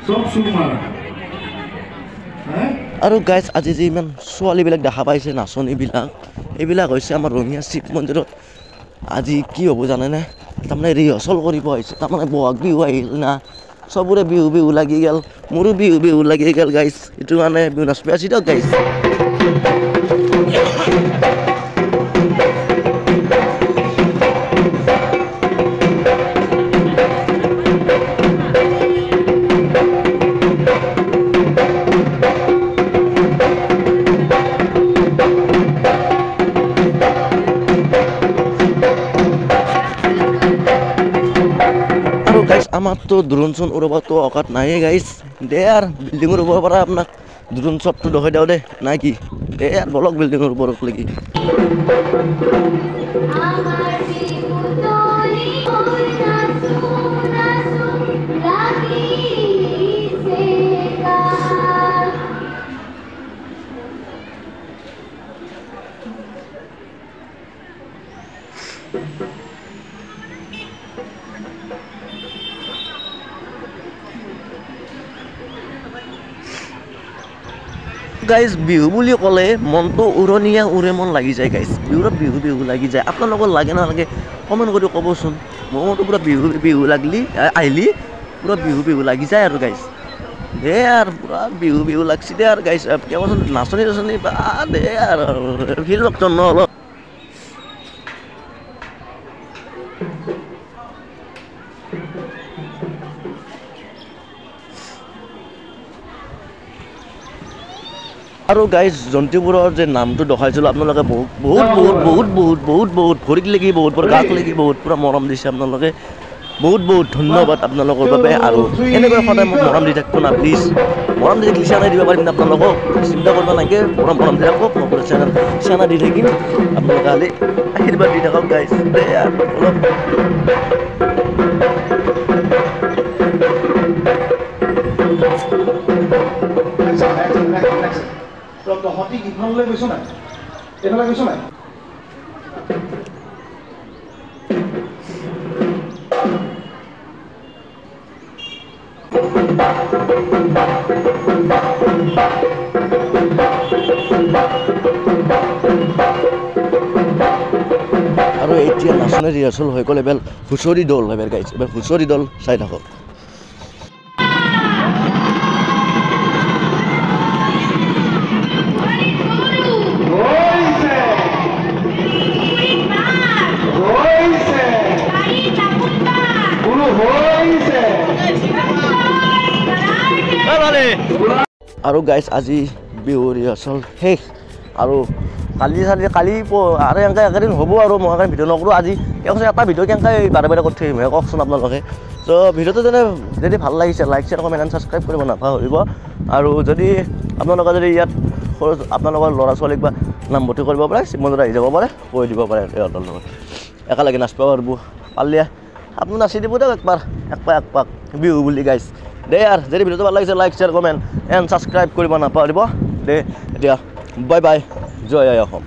সব সুৰ মাৰা আৰু গাইজ আজি যে ইমান ছোৱালীবিলাক দেখা পাইছে নাচনীবিলাক এইবিলাক হৈছে আমাৰ ৰঙিয়া শিৱ মন্দিৰত আজি কি হ'ব জানেনে তাৰমানে ৰিহাৰ্চল কৰিব আহিছে তাৰমানে বহাগ বিহু আহিল না চবৰে বিহু বিহু লাগি গ'ল মোৰো বিহু বিহু লাগি গ'ল গাইজ এইটো মানে বিহু নাচপি আছি দিয়ক গাইজ আমার তো ড্রোন শট উড়াব তো অকাত নাই গাইস দে আর বিল্ডিংর উপর পৰা আপনাক ড্রোন শটটো দেখাই দাও দে নাকি দে আর বলক বিল্ডিংর উপর লাগি গাইজ বিহু বুলি ক'লে মনটো উৰণীয়া উৰে মন লাগি যায় গাইজ বিহুৰত বিহু বিহু লাগি যায় আপোনালোকৰ লাগে নালাগে কমেণ্ট কৰি ক'বচোন মোৰতো পুৰা বিহু বিহু লাগলি আহিলি পুৰা বিহু বিহু লাগি যায় আৰু গাইজ দে আৰু পুৰা বিহু বিহু লাগছি দে আৰু গাইজ কেৱচোন নাচনী নাচনী বা দে আৰু ফিল্ডক ন অলপ আৰু গাইজ জন্তুবোৰৰ যে নামটো দেখাইছিলোঁ আপোনালোকে বহুত বহুত বহুত বহুত বহুত বহুত বহুত ভৰিত লাগি বহুত গাত লাগি বহুত পুৰা মৰম দিছে আপোনালোকে বহুত বহুত ধন্যবাদ আপোনালোকৰ বাবে আৰু এনেকৈ সদায় মোক মৰম দি থাকিব না প্লিজ মৰম দি থাকিলে চেনা দিব পাৰিম আপোনালোকক চিন্তা কৰিব নালাগে মৰম মৰম দি থাকক মই পুৰা চেনা দি থাকিম আপোনালোকে খালি আশীৰ্বাদ দি থাকক গাইজ দে অলপ তহঁতি ইফাললৈ গৈছ নাই এইফালে গৈছ নাই আৰু এতিয়া নাচনী ৰিহাৰ্চল হৈ গ'ল এবাৰ হুঁচৰি দল এবাৰ গাইছে এবাৰ হুঁচৰি দল চাই থাকক আৰু গাইজ আজি বিহু ৰিহাৰ্চল শেষ আৰু কালি আৰু এনেকৈ একেদিন হ'ব আৰু মই কাৰণে ভিডিঅ' নকৰোঁ আজি এটা ভিডিঅ' কেনেকৈ বাৰে বাৰে কৰি থাকিম কওকচোন আপোনালোকে ত' ভিডিঅ'টো যদি ভাল লাগিছে like share comment and subscribe কৰিব নাপাহৰিব আৰু যদি আপোনালোকে যদি ইয়াত আপোনালোকৰ ল'ৰা ছোৱালীক বা নামভৰ্তি কৰিব পাৰে শিৱ মন্দিৰত আহি যাব পাৰে কৈ দিব পাৰে সিহঁতৰ লগত একেলগে নাচিব পাৰিব পাৰিলে আপুনি নাচি দিব দিয়ক একপাক বিহু বুলি গাইজ দে আৰু যদি ভিডিঅ'টো ভাল লাগিছে like share comment and subscribe কৰিব নাপাহৰিব দে এতিয়া বাই বাই জয় আই অসম